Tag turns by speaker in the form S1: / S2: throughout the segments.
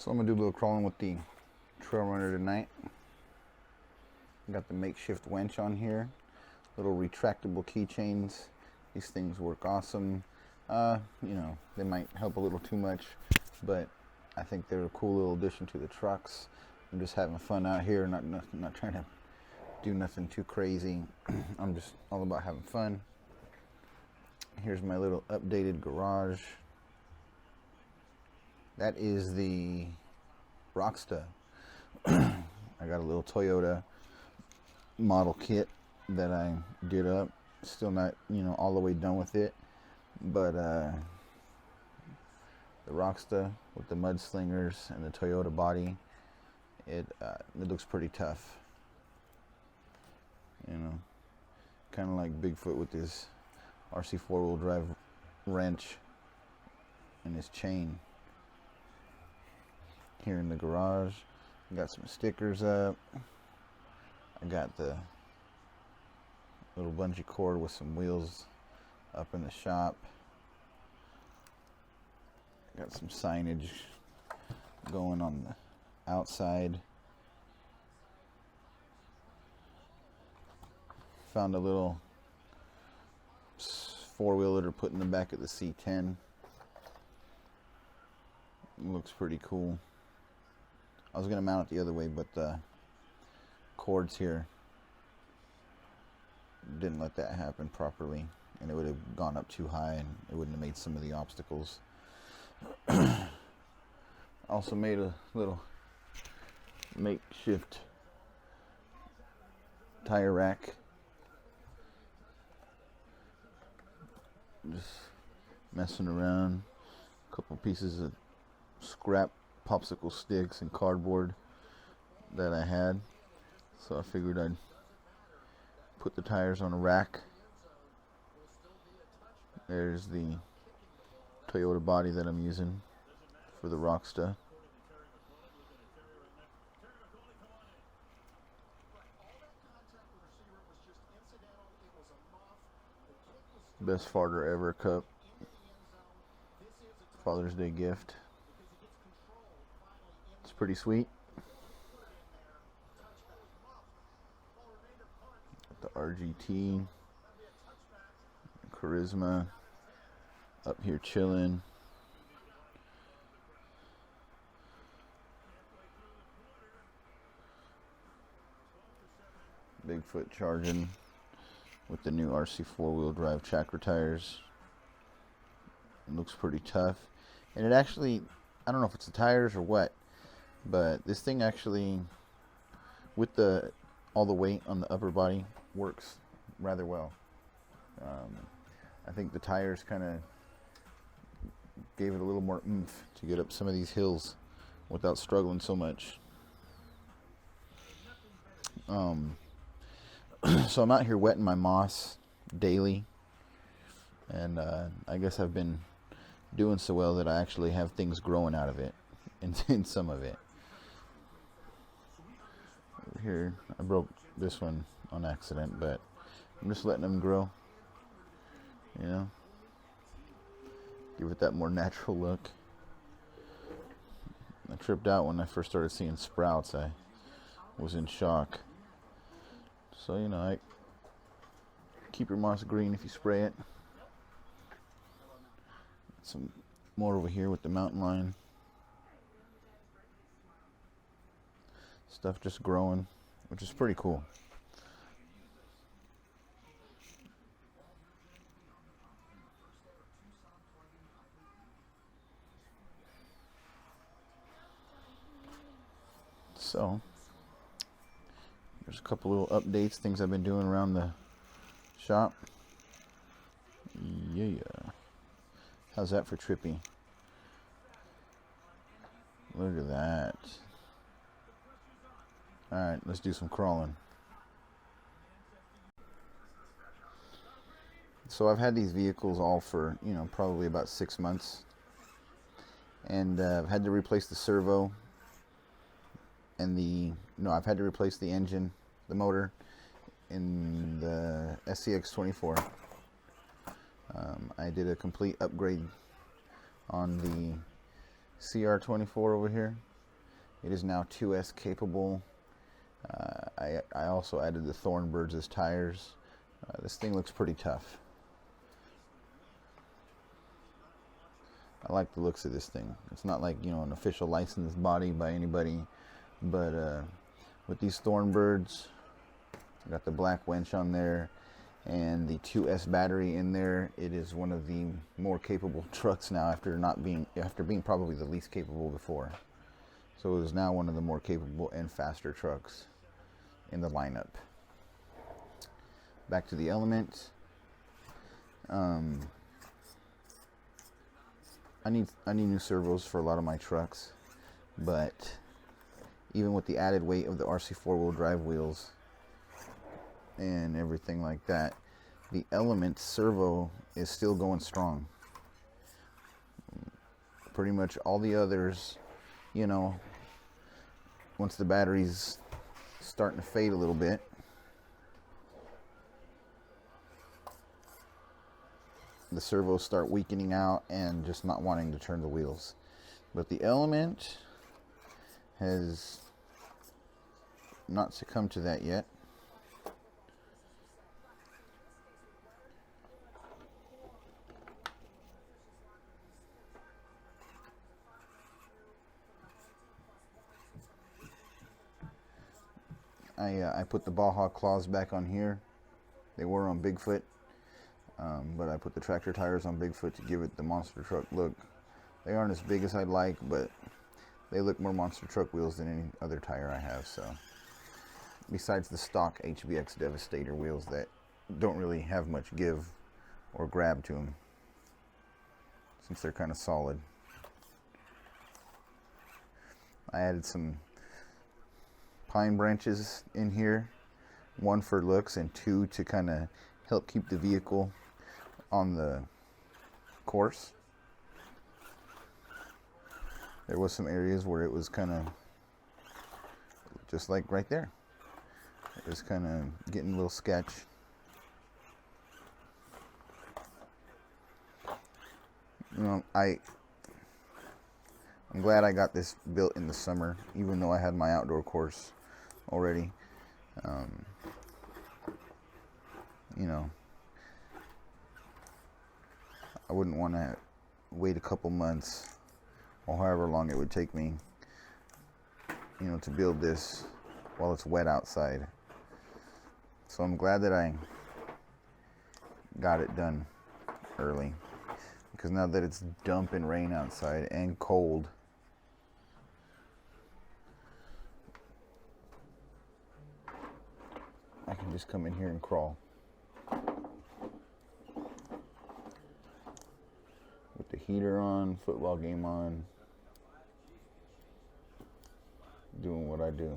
S1: So I'm gonna do a little crawling with the Trail Runner tonight. Got the makeshift winch on here, little retractable keychains. These things work awesome. You know, they might help a little too much, but I think they're a cool little addition to the trucks. I'm just having fun out here, not trying to do nothing too crazy. I'm just all about having fun. Here's my little updated garage. That is the Rocksta. I got a little Toyota model kit that I did up. Still not, all the way done with it, but the Rocksta with the mudslingers and the Toyota body, it looks pretty tough. Kind of like Bigfoot with his RC four-wheel drive wrench and his chain. Here in the garage, I got some stickers up. I got the little bungee cord with some wheels up in the shop. Got some signage going on the outside. Found a little four-wheeler to put in the back of the C10. Looks pretty cool. I was going to mount it the other way, but the cords here didn't let that happen properly, and it would have gone up too high and it wouldn't have made some of the obstacles. Also made a little makeshift tire rack. Just messing around. A couple pieces of scrap popsicle sticks and cardboard that I had, so I figured I'd put the tires on a rack. There's the Toyota body that I'm using for the Rocksta. Best farter ever cup. Father's Day gift. It's pretty sweet. The RGT, Charisma, up here Chillin. Bigfoot charging with the new RC four-wheel drive chakra tires. It looks pretty tough, and it actually, I don't know if it's the tires or what, but this thing actually, with all the weight on the upper body, works rather well. I think the tires kind of gave it a little more oomph to get up some of these hills without struggling so much. So I'm out here wetting my moss daily, and I guess I've been doing so well that I actually have things growing out of it, in some of it. Over here, I broke this one on accident, but I'm just letting them grow, give it that more natural look. I tripped out when I first started seeing sprouts. I was in shock. So, I keep your moss green if you spray it. Some more over here with the mountain lion. Stuff just growing, which is pretty cool. So, there's a couple little updates, things I've been doing around the shop. Yeah. How's that for trippy? Look at that. Alright, let's do some crawling. So I've had these vehicles all for, probably about 6 months. And I've had to replace the servo. And I've had to replace the engine, the motor, in the SCX-24. I did a complete upgrade on the CR-24 over here. It is now 2S capable. I also added the Thornbirds as tires. This thing looks pretty tough. I like the looks of this thing. It's not like, you know, an official licensed body by anybody, but with these Thornbirds, I got the black winch on there and the 2S battery in there. It is one of the more capable trucks now after being probably the least capable before. So it is now one of the more capable and faster trucks in the lineup. Back to the Element. I need new servos for a lot of my trucks, but even with the added weight of the RC four-wheel drive wheels and everything like that, the Element servo is still going strong. Pretty much all the others, you know, once the battery's starting to fade a little bit, the servos start weakening out and just not wanting to turn the wheels. But the Element has not succumbed to that yet. I put the Baja claws back on here. They were on Bigfoot, but I put the tractor tires on Bigfoot to give it the monster truck look. They aren't as big as I'd like, but they look more monster truck wheels than any other tire I have. So, besides the stock HBX Devastator wheels that don't really have much give or grab to them, since they're kind of solid. I added some pine branches in here, one for looks and two to kind of help keep the vehicle on the course. There was some areas where it was kind of just like right there. It was kind of getting a little sketch. You know, I'm glad I got this built in the summer, even though I had my outdoor course already. You know, I wouldn't want to wait a couple months or however long it would take me, you know, to build this while it's wet outside. So I'm glad that I got it done early, because now that it's dumping rain outside and cold, I can just come in here and crawl with the heater on, football game on, doing what I do.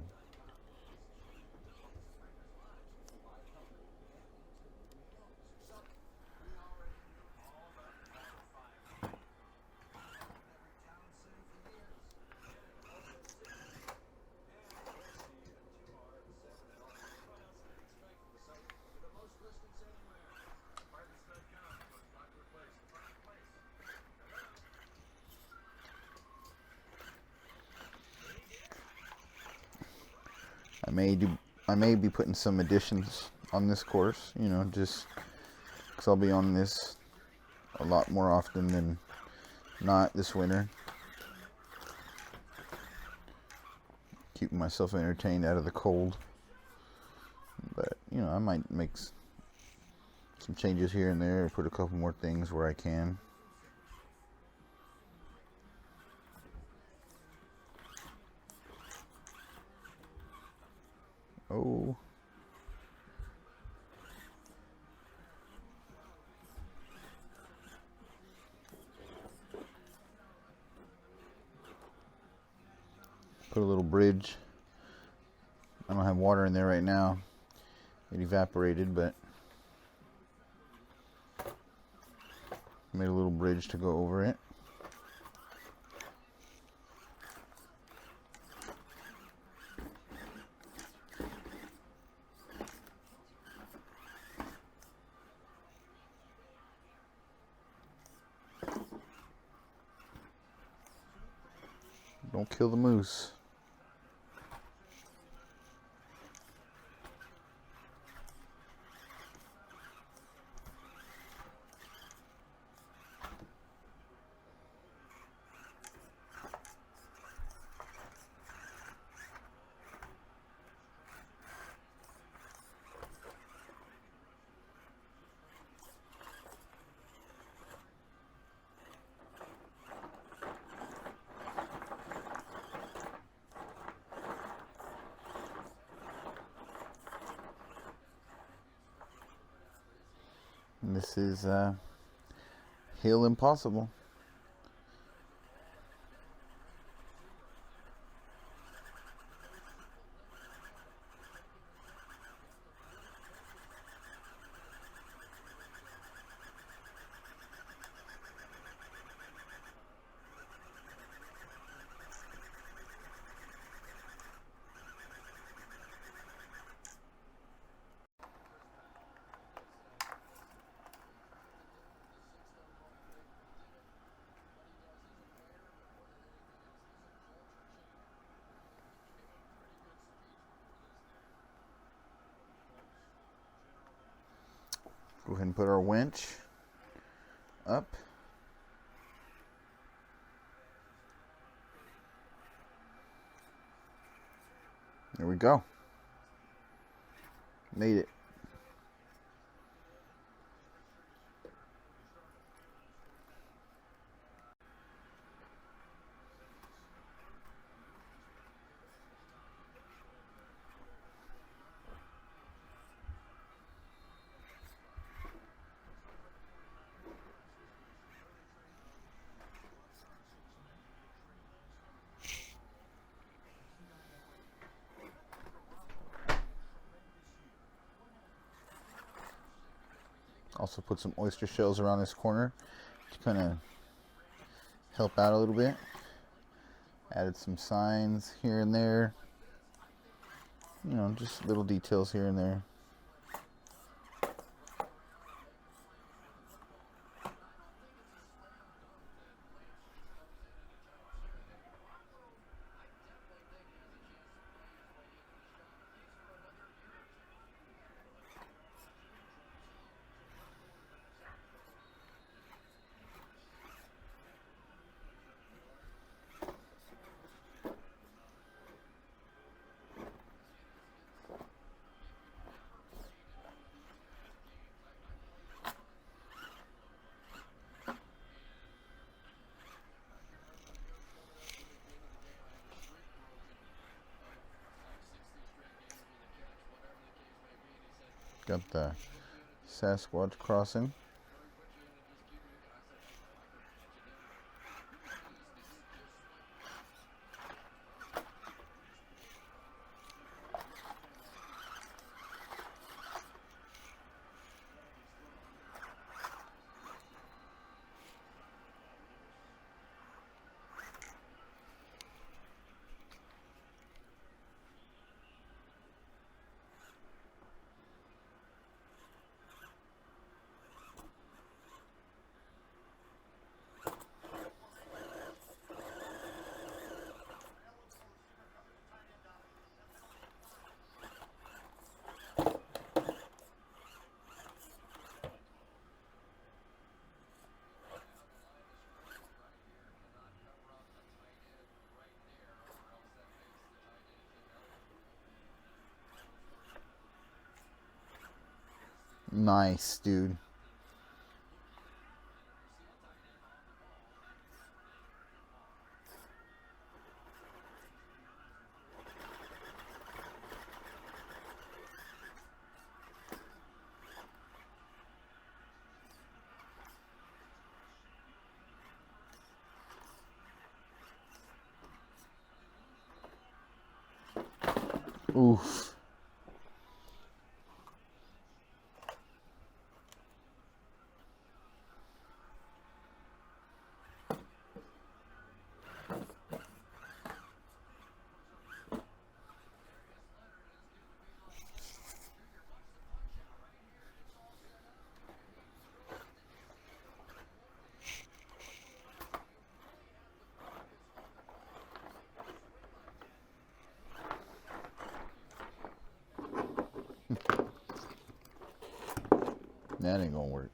S1: I may be putting some additions on this course, you know, just because I'll be on this a lot more often than not this winter. Keeping myself entertained out of the cold. But, you know, I might make some changes here and there, put a couple more things where I can. Oh. Put a little bridge. I don't have water in there right now. It evaporated, but made a little bridge to go over it. Don't kill the moose. This is Hill Impossible. Go ahead and put our winch up. There we go. Made it. Also put some oyster shells around this corner to kind of help out a little bit. Added some signs here and there. You know, just little details here and there. Got the Sasquatch crossing. Nice, dude. Oof. That ain't gonna work.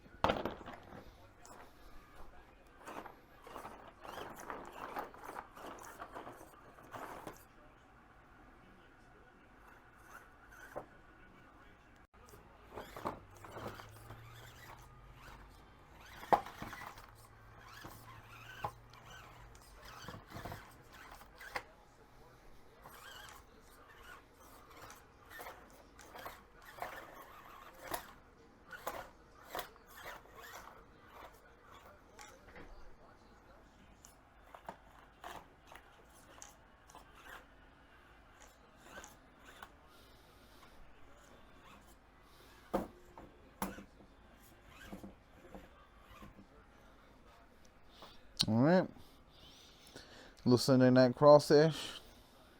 S1: Little Sunday night cross sesh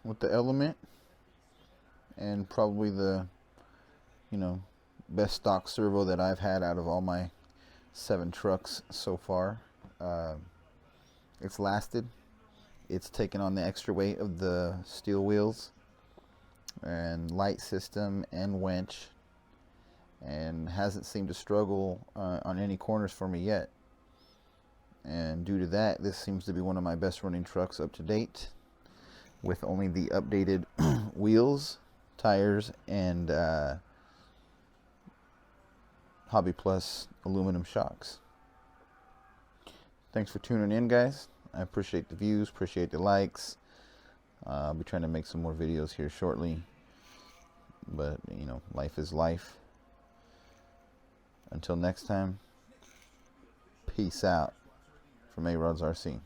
S1: with the Element, and probably the, best stock servo that I've had out of all my 7 trucks so far. It's lasted. It's taken on the extra weight of the steel wheels and light system and winch, and hasn't seemed to struggle on any corners for me yet. And due to that, this seems to be one of my best running trucks up to date, with only the updated wheels, tires, and Hobby Plus aluminum shocks. Thanks for tuning in, guys. I appreciate the views, appreciate the likes. I'll be trying to make some more videos here shortly, but life is life. Until next time, peace out from A-Rods RC.